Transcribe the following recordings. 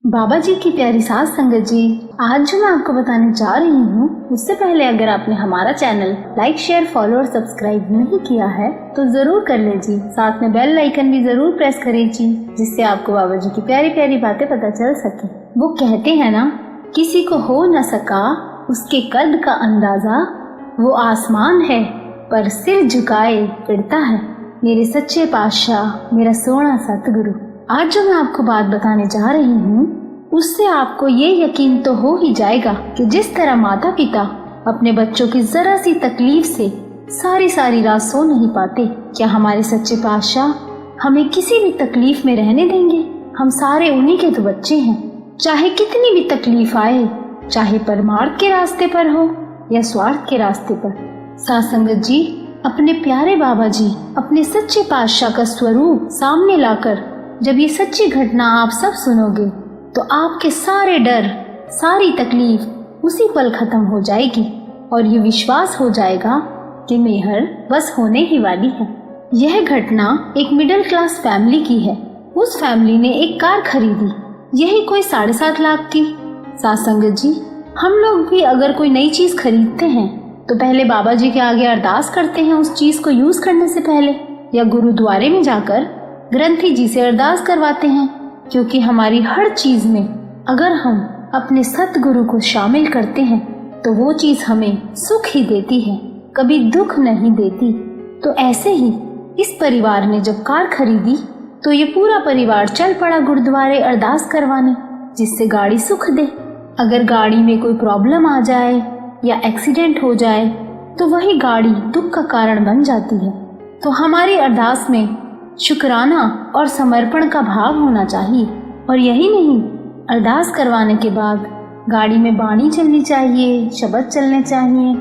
बाबा जी की प्यारी साथ संगत जी, आज जो मैं आपको बताने जा रही हूँ उससे पहले अगर आपने हमारा चैनल लाइक शेयर फॉलो और सब्सक्राइब नहीं किया है तो जरूर कर ले जी। साथ में बेल आइकन भी जरूर प्रेस करें जी, जिससे आपको बाबा जी की प्यारी प्यारी बातें पता चल सके। वो कहते हैं ना, किसी को हो न सका उसके कद का अंदाजा, वो आसमान है पर सिर झुकाए फिरता है, मेरे सच्चे पातशाह मेरा सोना सतगुरु। आज जो मैं आपको बात बताने जा रही हूँ उससे आपको ये यकीन तो हो ही जाएगा कि जिस तरह माता पिता अपने बच्चों की जरा सी तकलीफ से सारी रात सो नहीं पाते, क्या हमारे सच्चे पातशाह हमें किसी भी तकलीफ में रहने देंगे? हम सारे उन्हीं के तो बच्चे हैं। चाहे कितनी भी तकलीफ आए, चाहे परमार्थ के रास्ते पर हो या स्वार्थ के रास्ते पर। साथ संगत जी, अपने प्यारे बाबा जी अपने सच्चे पातशाह का स्वरूप सामने लाकर जब ये सच्ची घटना आप सब सुनोगे तो आपके सारे डर, सारी तकलीफ उसी पल खत्म हो जाएगी और ये विश्वास हो जाएगा कि मेहर बस होने ही वाली है। यह घटना एक मिडिल क्लास फैमिली की है। उस फैमिली ने एक कार खरीदी, यही कोई 7.5 लाख की। साथ संगत जी, हम लोग भी अगर कोई नई चीज खरीदते हैं तो पहले बाबा जी के आगे अरदास करते हैं उस चीज को यूज करने से पहले, या गुरुद्वारे में जाकर ग्रंथी जी से अरदास करवाते हैं, क्योंकि हमारी हर चीज में अगर हम अपने सतगुरु को शामिल करते हैं तो वो चीज हमें सुख ही देती है, कभी दुख नहीं देती। तो ऐसे ही इस परिवार ने जब कार खरीदी तो ये पूरा परिवार चल पड़ा गुरुद्वारे अरदास करवाने, जिससे गाड़ी सुख दे। अगर गाड़ी में कोई प्रॉब्लम आ जाए या एक्सीडेंट हो जाए तो वही गाड़ी दुख का कारण बन जाती है। तो हमारी अरदास में शुक्राना और समर्पण का भाव होना चाहिए। और यही नहीं, अरदास करवाने के बाद गाड़ी में बाणी चलनी चाहिए, शब्द चलने चाहिए,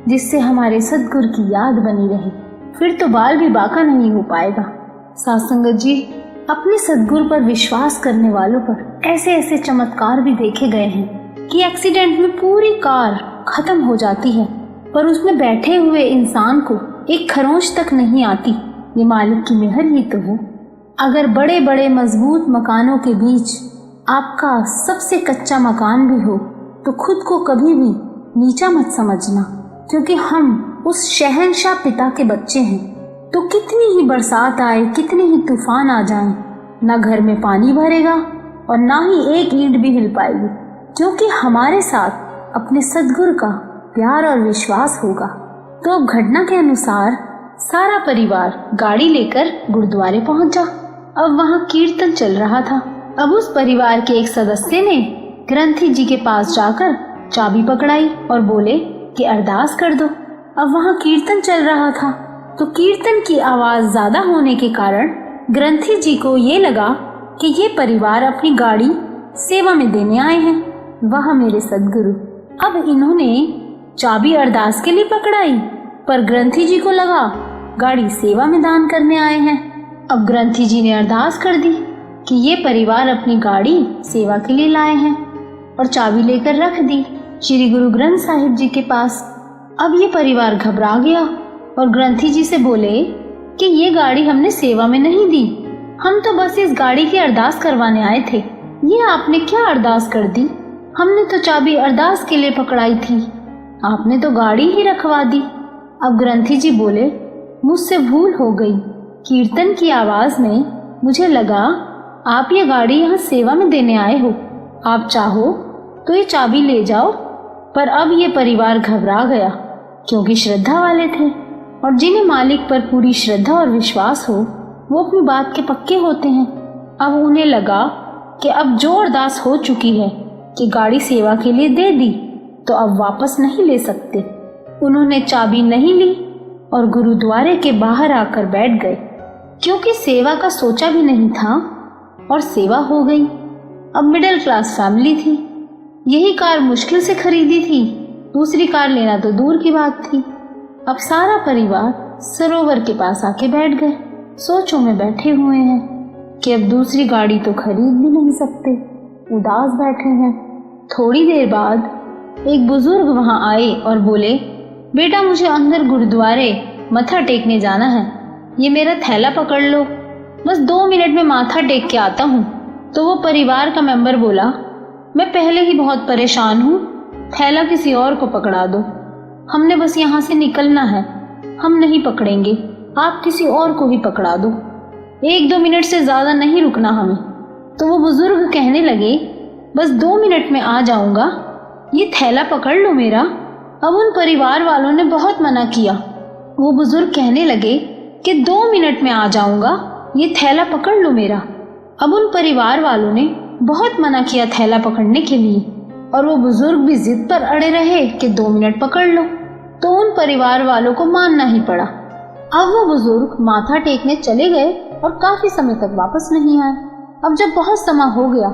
जिससे हमारे सतगुरु की याद बनी रहे। फिर तो बाल भी बांका नहीं हो पाएगा। साथ संगत जी, अपने सतगुरु पर विश्वास करने वालों पर ऐसे ऐसे चमत्कार भी देखे गए हैं कि एक्सीडेंट में पूरी कार खत्म हो जाती है पर उसमें बैठे हुए इंसान को एक खरोंच तक नहीं आती। ये मालिक की मेहर ही तो है। अगर बड़े बड़े मजबूत मकानों के बीच आपका सबसे कच्चा मकान भी हो तो खुद को कभी भी नीचा मत समझना, क्योंकि हम उस शहंशाह पिता के बच्चे हैं। तो कितनी ही बरसात आए, कितने ही तूफान आ जाएं, ना घर में पानी भरेगा और ना ही एक ईंट भी हिल पाएगी, क्योंकि हमारे साथ अपने सद्गुरु का प्यार और विश्वास होगा। तो अब घटना के अनुसार सारा परिवार गाड़ी लेकर गुरुद्वारे पहुंचा। अब वहां कीर्तन चल रहा था। अब उस परिवार के एक सदस्य ने ग्रंथी जी के पास जाकर चाबी पकड़ाई और बोले कि अरदास कर दो। अब वहां कीर्तन चल रहा था तो कीर्तन की आवाज ज्यादा होने के कारण ग्रंथी जी को ये लगा कि ये परिवार अपनी गाड़ी सेवा में देने आए हैं। वह मेरे सद्गुरु। अब इन्होंने चाबी अरदास के लिए पकड़ाई पर ग्रंथी जी को लगा गाड़ी सेवा में दान करने आए हैं। अब ग्रंथी जी ने अरदास कर दी कि ये परिवार अपनी गाड़ी सेवा के लिए लाए हैं और चाबी लेकर रख दी श्री गुरु ग्रंथ साहिब जी के पास। अब ये परिवार घबरा गया और ग्रंथी जी से बोले कि ये गाड़ी हमने सेवा में नहीं दी, हम तो बस इस गाड़ी की अरदास करवाने आए थे। ये आपने क्या अरदास कर दी? हमने तो चाबी अरदास के लिए पकड़ाई थी, आपने तो गाड़ी ही रखवा दी। अब ग्रंथी जी बोले, मुझसे भूल हो गई। कीर्तन की आवाज में मुझे लगा आप ये गाड़ी यहाँ सेवा में देने आए हो, आप चाहो तो ये चाबी ले जाओ। पर अब ये परिवार घबरा गया, क्योंकि श्रद्धा वाले थे और जिन्हें मालिक पर पूरी श्रद्धा और विश्वास हो वो अपनी बात के पक्के होते हैं। अब उन्हें लगा कि अब जो अरदास हो चुकी है कि गाड़ी सेवा के लिए दे दी तो अब वापस नहीं ले सकते। उन्होंने चाबी नहीं ली और गुरुद्वारे के बाहर आकर बैठ गए, क्योंकि सेवा का सोचा भी नहीं था और सेवा हो गई। अब मिडिल क्लास फैमिली थी, यही कार मुश्किल से खरीदी थी, दूसरी कार लेना तो दूर की बात थी। अब सारा परिवार सरोवर के पास आके बैठ गए, सोचों में बैठे हुए हैं कि अब दूसरी गाड़ी तो खरीद भी नहीं सकते, उदास बैठे हैं। थोड़ी देर बाद एक बुजुर्ग वहां आए और बोले, बेटा मुझे अंदर गुरुद्वारे मत्था टेकने जाना है, ये मेरा थैला पकड़ लो, बस 2 मिनट में माथा टेक के आता हूँ। तो वो परिवार का मेंबर बोला, मैं पहले ही बहुत परेशान हूँ, थैला किसी और को पकड़ा दो, हमने बस यहाँ से निकलना है, हम नहीं पकड़ेंगे, आप किसी और को ही पकड़ा दो, 1-2 मिनट से ज़्यादा नहीं रुकना हमें। तो वो बुजुर्ग कहने लगे, बस 2 मिनट में आ जाऊँगा, ये थैला पकड़ लो मेरा। अब उन परिवार वालों ने बहुत मना किया। वो बुजुर्ग कहने लगे कि 2 मिनट में आ जाऊँगा, ये थैला पकड़ लो मेरा। अब उन परिवार वालों ने बहुत मना किया थैला पकड़ने के लिए, और वो बुजुर्ग भी जिद पर अड़े रहे कि 2 मिनट पकड़ लो। तो उन परिवार वालों को मानना ही पड़ा। अब वो बुजुर्ग माथा टेकने चले गए और काफी समय तक वापस नहीं आए। अब जब बहुत समय हो गया,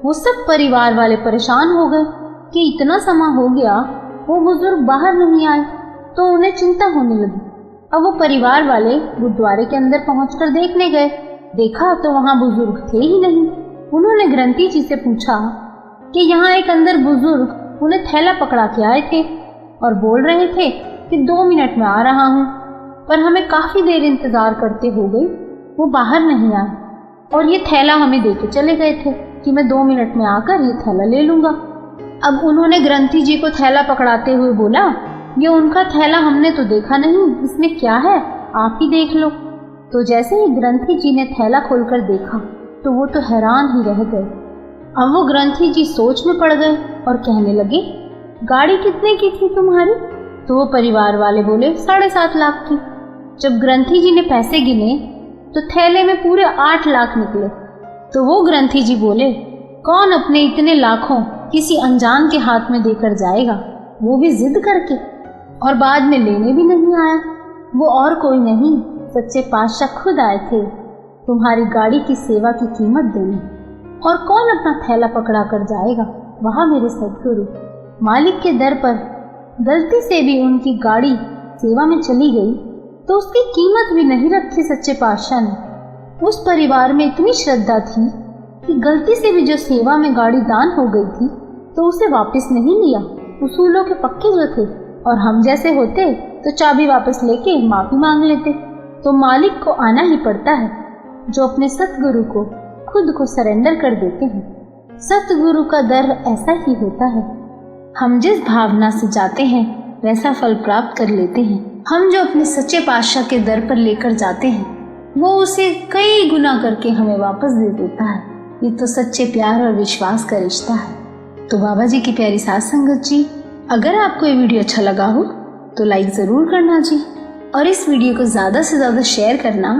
वो सब परिवार वाले परेशान हो गए कि इतना समय हो गया, वो बुजुर्ग बाहर नहीं आए, तो उन्हें चिंता होने लगी। अब वो परिवार वाले गुरुद्वारे के अंदर पहुंचकर देखने गए। देखा तो वहां बुजुर्ग थे ही नहीं। उन्होंने ग्रंथी जी से पूछा कि यहाँ एक अंदर बुजुर्ग उन्हें थैला पकड़ा के आए थे और बोल रहे थे कि 2 मिनट में आ रहा हूँ, पर हमें काफी देर इंतजार करते हो गई, वो बाहर नहीं आए और ये थैला हमें देके चले गए थे कि मैं 2 मिनट में आकर ये थैला ले लूंगा। अब उन्होंने ग्रंथी जी को थैला पकड़ाते हुए बोला, ये उनका थैला हमने तो देखा नहीं, इसमें क्या है, आप ही देख लो। तो जैसे ही ग्रंथी जी ने थैला खोलकर देखा तो वो तो हैरान ही रह गए। अब वो ग्रंथी जी सोच में पड़ गए और कहने लगे, गाड़ी कितने की थी तुम्हारी? तो वो परिवार वाले बोले, 7.5 लाख की। जब ग्रंथी जी ने पैसे गिने तो थैले में पूरे 8 लाख निकले। तो वो ग्रंथी जी बोले, कौन अपने इतने लाखों किसी अनजान के हाथ में देकर जाएगा, वो भी जिद करके, और बाद में लेने भी नहीं आया। वो और कोई नहीं, सच्चे पातशाह खुद आए थे तुम्हारी गाड़ी की सेवा की कीमत देने। और कौन अपना थैला पकड़ा कर जाएगा वहां मेरे सद्गुरु। मालिक के दर पर गलती से भी उनकी गाड़ी सेवा में चली गई तो उसकी कीमत भी नहीं रखी सच्चे पातशाह ने। उस परिवार में इतनी श्रद्धा थी कि गलती से भी जो सेवा में गाड़ी दान हो गई थी तो उसे वापस नहीं लिया। उसूलों के पक्के जो थे, और हम जैसे होते तो चाबी वापस लेके माफी मांग लेते। तो मालिक को आना ही पड़ता है, जो अपने सतगुरु को खुद को सरेंडर कर देते हैं। सतगुरु का दर ऐसा ही होता है, हम जिस भावना से जाते हैं वैसा फल प्राप्त कर लेते हैं। हम जो अपने सच्चे पातशाह के दर पर लेकर जाते हैं वो उसे कई गुना करके हमें वापस दे देता है। ये तो सच्चे प्यार और विश्वास का रिश्ता है। तो बाबा जी की प्यारी साथ संगत जी, अगर आपको ये वीडियो अच्छा लगा हो तो लाइक ज़रूर करना जी, और इस वीडियो को ज़्यादा से ज़्यादा शेयर करना,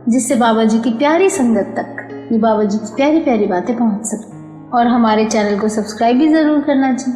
जिससे बाबा जी की प्यारी संगत तक ये बाबा जी की प्यारी प्यारी बातें पहुंच सके। और हमारे चैनल को सब्सक्राइब भी ज़रूर करना जी।